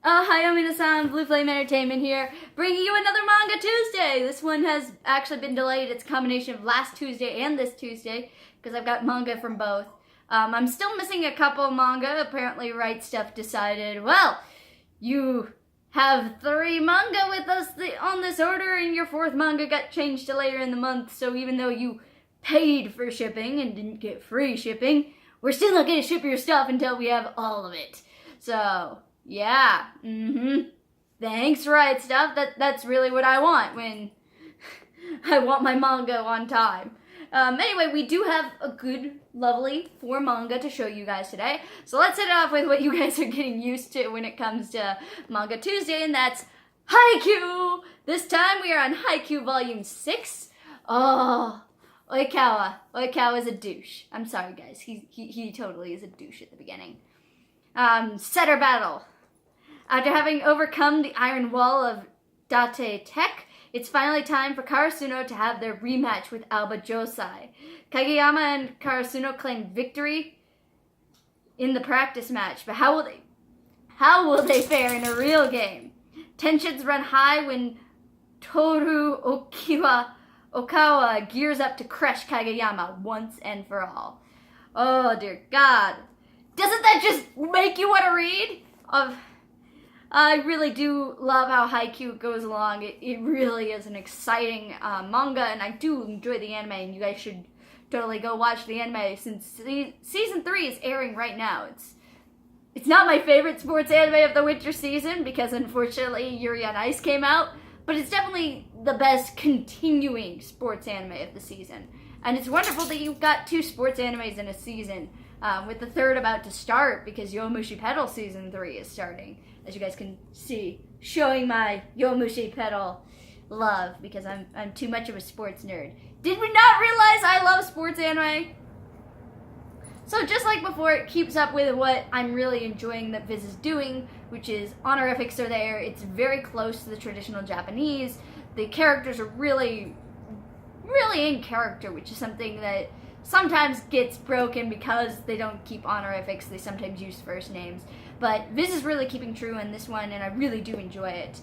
Hi, Omina-san, Blue Flame Entertainment here, bringing you another Manga Tuesday! This one has actually been delayed. It's a combination of last Tuesday and this Tuesday, because I've got manga from both. I'm still missing a couple manga. Apparently Right Stuff decided, well, you have 3 manga with us on this order, and your 4th manga got changed to later in the month, so even though you paid for shipping and didn't get free shipping, we're still not going to ship your stuff until we have all of it. So... yeah, thanks, Right Stuff. That's really what I want when I want my manga on time. Anyway, we do have a good, lovely 4 manga to show you guys today. So let's hit it off with what you guys are getting used to when it comes to Manga Tuesday, and that's Haikyuu! This time we are on Haikyuu Volume 6. Oh, Oikawa. Oikawa is a douche. I'm sorry, guys. He totally is a douche at the beginning. Setter Battle. After having overcome the iron wall of Date Tech, it's finally time for Karasuno to have their rematch with Alba Josai. Kageyama and Karasuno claim victory in the practice match, but how will they fare in a real game? Tensions run high when Toru Okawa gears up to crush Kageyama once and for all. Oh dear God. Doesn't that just make you want to read? I really do love how Haikyuu goes along. It really is an exciting manga, and I do enjoy the anime, and you guys should totally go watch the anime since season 3 is airing right now. It's not my favorite sports anime of the winter season because unfortunately Yuri on Ice came out, but it's definitely the best continuing sports anime of the season. And it's wonderful that you've got 2 sports animes in a season, with the 3rd about to start because Yomushi Pedal Season 3 is starting. As you guys can see, showing my Yomushi Pedal love because I'm too much of a sports nerd. Did we not realize I love sports anime? So just like before, it keeps up with what I'm really enjoying that Viz is doing, which is honorifics are there. It's very close to the traditional Japanese. The characters are really in character, which is something that sometimes gets broken because they don't keep honorifics. They sometimes use first names. But Viz is really keeping true in this one, and I really do enjoy it.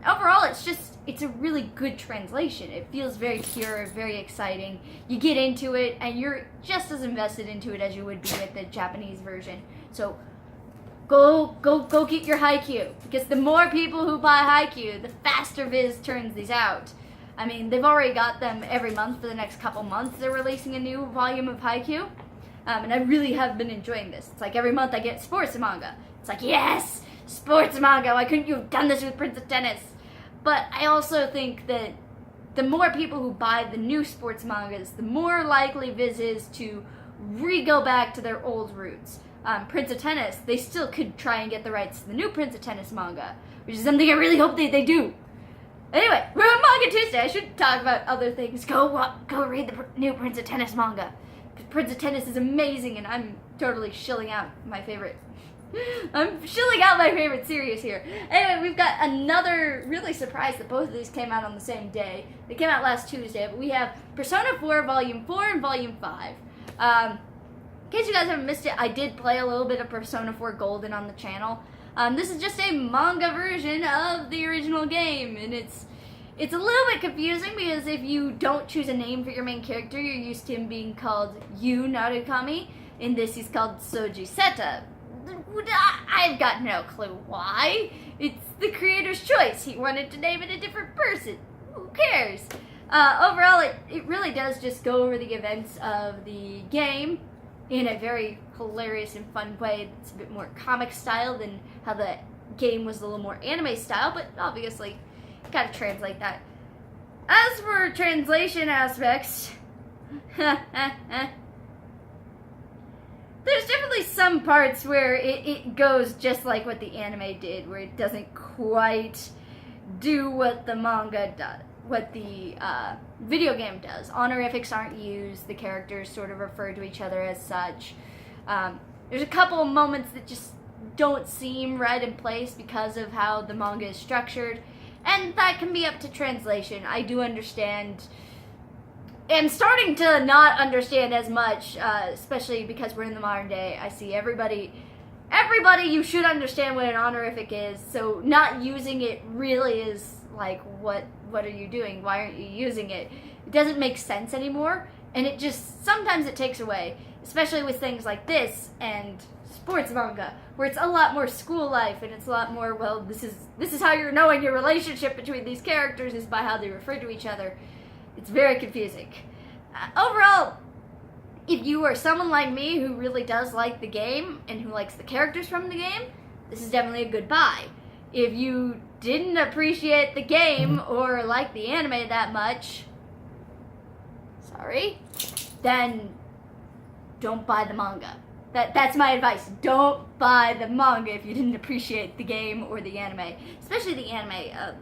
Overall, it's a really good translation. It feels very pure, very exciting. You get into it, and you're just as invested into it as you would be with the Japanese version. So go get your Haikyuu, because the more people who buy Haikyuu, the faster Viz turns these out. I mean, they've already got them every month for the next couple months. They're releasing a new volume of Haikyuu. And I really have been enjoying this. It's like every month I get sports manga. It's like, yes, sports manga. Why couldn't you have done this with Prince of Tennis? But I also think that the more people who buy the new sports mangas, the more likely Viz is to go back to their old roots. Prince of Tennis, they still could try and get the rights to the new Prince of Tennis manga, which is something I really hope they do. Anyway, we're on Manga Tuesday. I should talk about other things. Go read the new Prince of Tennis manga. Prince of Tennis is amazing, and I'm totally shilling out my favorite. I'm shilling out my favorite series here. Anyway, we've got another really surprised that both of these came out on the same day. They came out last Tuesday, but we have Persona 4 Volume 4 and Volume 5. In case you guys haven't missed it, I did play a little bit of Persona 4 Golden on the channel. This is just a manga version of the original game, and it's a little bit confusing because if you don't choose a name for your main character, you're used to him being called Yu Narukami. In this, he's called Soji Seta. I've got no clue why. It's the creator's choice. He wanted to name it a different person. Who cares? Overall, it really does just go over the events of the game in a very hilarious and fun way. It's a bit more comic style than how the game was a little more anime style, but obviously gotta translate that. As for translation aspects, there's definitely some parts where it goes just like what the anime did, where it doesn't quite do what the manga does, what the video game does. Honorifics aren't used, the characters sort of refer to each other as such. There's a couple of moments that just don't seem right in place because of how the manga is structured. And that can be up to translation. I do understand. I'm starting to not understand as much, especially because we're in the modern day. I see everybody everybody, you should understand what an honorific is, so not using it really is like, what are you doing? Why aren't you using it? It doesn't make sense anymore, and it just, sometimes it takes away, especially with things like this and sports manga, where it's a lot more school life, and it's a lot more, well, this is how you're knowing your relationship between these characters is by how they refer to each other. It's very confusing. Overall, if you are someone like me who really does like the game and who likes the characters from the game, this is definitely a good buy. If you didn't appreciate the game or like the anime that much, sorry, then don't buy the manga. That's my advice. Don't buy the manga if you didn't appreciate the game or the anime. Especially the anime.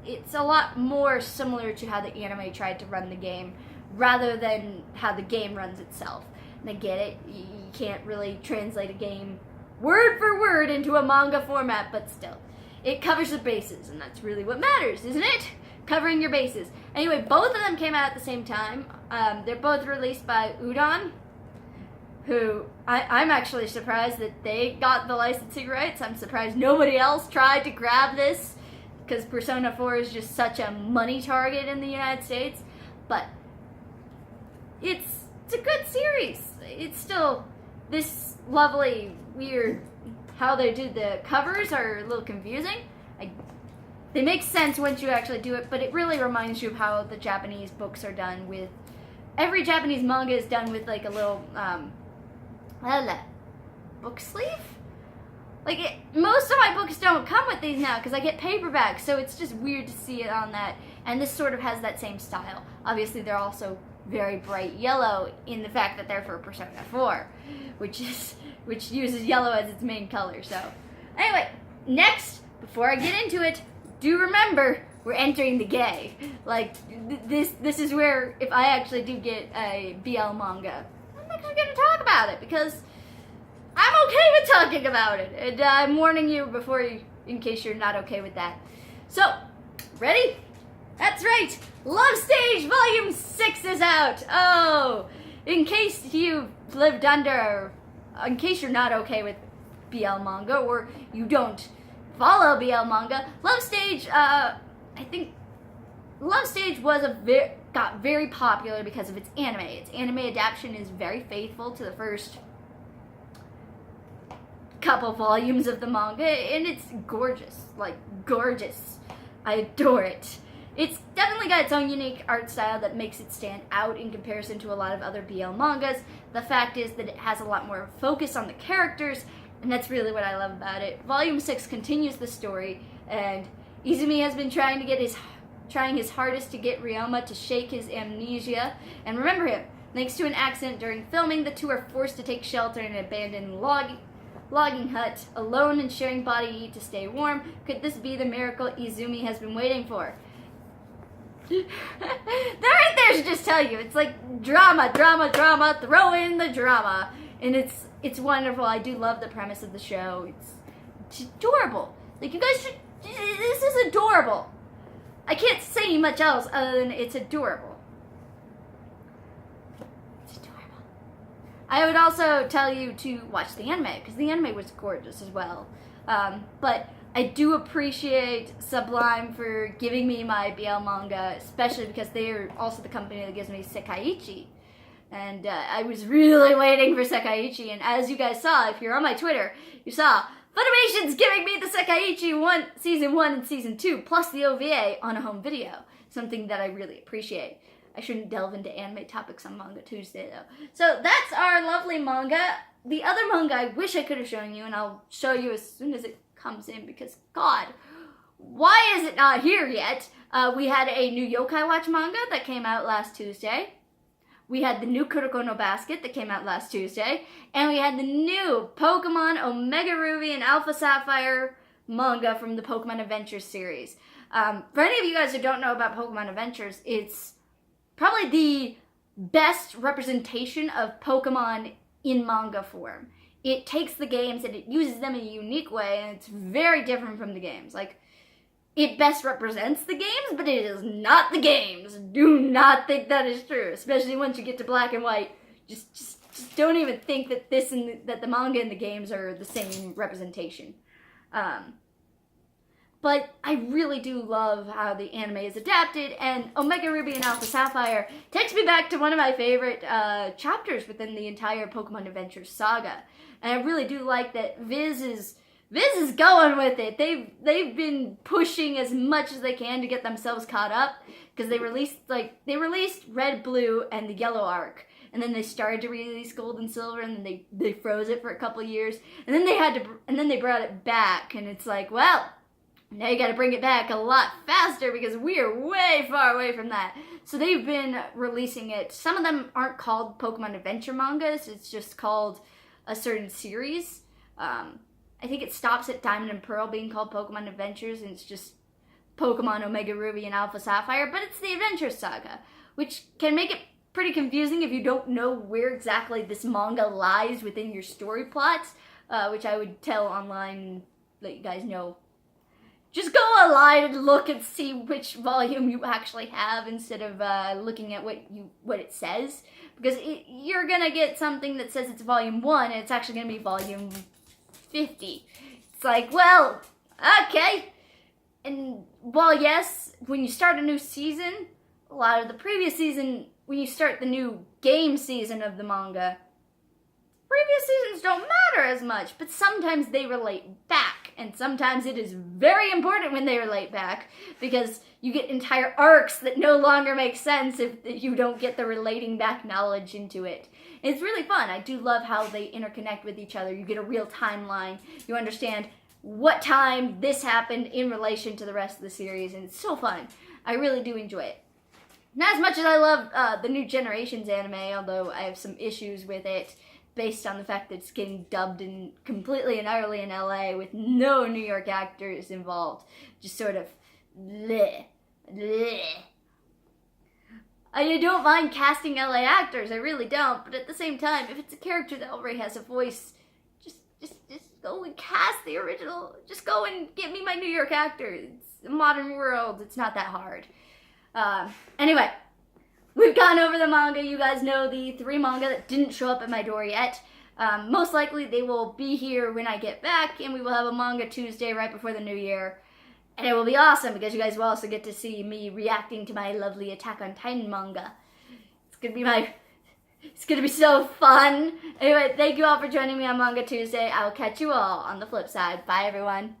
It's a lot more similar to how the anime tried to run the game rather than how the game runs itself. And I get it, you can't really translate a game word for word into a manga format, but still. It covers the bases, and that's really what matters, isn't it? Covering your bases. Anyway, both of them came out at the same time. They're both released by Udon, who I'm actually surprised that they got the licensing rights. I'm surprised nobody else tried to grab this, because Persona 4 is just such a money target in the United States. But it's a good series. It's still this lovely, weird, how they do the covers are a little confusing. They make sense once you actually do it, but it really reminds you of how the Japanese books are done with, every Japanese manga is done with like a little, book sleeve? Like, most of my books don't come with these now because I get paperbacks, so it's just weird to see it on that. And this sort of has that same style. Obviously, they're also very bright yellow in the fact that they're for Persona 4, which uses yellow as its main color. So, anyway, next, before I get into it, do remember we're entering the gay. Like, this is where, if I actually do get a BL manga, I'm actually going to talk about it because I'm okay with talking about it, and I'm warning you in case you're not okay with that. So, ready? That's right, Love Stage Volume 6 is out! Oh, in case you've lived under, in case you're not okay with BL manga, or you don't follow BL manga, Love Stage, I think, Love Stage was got very popular because of its anime. Its anime adaptation is very faithful to the first couple volumes of the manga, and it's gorgeous, like gorgeous. I adore it. It's definitely got its own unique art style that makes it stand out in comparison to a lot of other BL mangas. The fact is that it has a lot more focus on the characters, and that's really what I love about it. Volume 6 continues the story, and Izumi has been trying his hardest to get Ryoma to shake his amnesia and remember him. Thanks to an accident during filming, the two are forced to take shelter in an abandoned logging hut, alone and sharing body heat to stay warm. Could this be the miracle Izumi has been waiting for? That right there should just tell you. It's like drama, drama, drama, throw in the drama. And it's wonderful. I do love the premise of the show. It's adorable. Like, you guys should, this is adorable. I can't say much else other than it's adorable. It's adorable. I would also tell you to watch the anime, because the anime was gorgeous as well. But I do appreciate Sublime for giving me my BL manga, especially because they are also the company that gives me Sekaiichi. And I was really waiting for Sekaiichi, and as you guys saw, if you're on my Twitter, you saw Funimation's giving me the Sekaiichi Season 1 and Season 2, plus the OVA on a home video. Something that I really appreciate. I shouldn't delve into anime topics on Manga Tuesday, though. So that's our lovely manga. The other manga I wish I could have shown you, and I'll show you as soon as it comes in, because, God, why is it not here yet? We had a new Yokai Watch manga that came out last Tuesday. We had the new Kuroko no Basket that came out last Tuesday. And we had the new Pokemon Omega Ruby and Alpha Sapphire manga from the Pokemon Adventures series. For any of you guys who don't know about Pokemon Adventures, it's probably the best representation of Pokemon in manga form. It takes the games and it uses them in a unique way, and it's very different from the games. Like, it best represents the games, but it is not the games. Do not think that is true, especially once you get to Black and White. Just just don't even think that that the manga and the games are the same representation. But I really do love how the anime is adapted, and Omega Ruby and Alpha Sapphire takes me back to one of my favorite chapters within the entire Pokemon Adventures saga. And I really do like that Viz is going with it. They've been pushing as much as they can to get themselves caught up, because they released Red, Blue, and the Yellow arc. And then they started to release Gold and Silver, and then they froze it for a couple of years, and then they brought it back, and it's like, well, now you got to bring it back a lot faster because we are way far away from that. So they've been releasing it. Some of them aren't called Pokemon Adventure mangas. It's just called a certain series. I think it stops at Diamond and Pearl being called Pokemon Adventures, and it's just Pokemon Omega Ruby and Alpha Sapphire, but it's the Adventure Saga, which can make it pretty confusing if you don't know where exactly this manga lies within your story plots, which I would tell online, let you guys know. Just go online and look and see which volume you actually have instead of looking at what it says, because you're gonna get something that says it's volume 1 and it's actually gonna be volume 50. It's like, well, okay. And while yes, when you start a new season, a lot of the previous season, when you start the new game season of the manga, previous seasons don't matter as much, but sometimes they relate back, and sometimes it is very important when they relate back, because you get entire arcs that no longer make sense if you don't get the relating back knowledge into it. It's really fun. I do love how they interconnect with each other. You get a real timeline. You understand what time this happened in relation to the rest of the series, and it's so fun. I really do enjoy it. Not as much as I love the New Generations anime, although I have some issues with it, based on the fact that it's getting dubbed in completely and utterly in LA with no New York actors involved. Just sort of bleh, bleh. I don't mind casting LA actors, I really don't, but at the same time, if it's a character that already has a voice, just go and cast the original. Just go and get me my New York actor. It's a modern world, it's not that hard. Anyway. We've gone over the manga. You guys know the 3 manga that didn't show up at my door yet. Most likely they will be here when I get back, and we will have a Manga Tuesday right before the new year. And it will be awesome because you guys will also get to see me reacting to my lovely Attack on Titan manga. It's gonna be so fun. Anyway, thank you all for joining me on Manga Tuesday. I will catch you all on the flip side. Bye, everyone.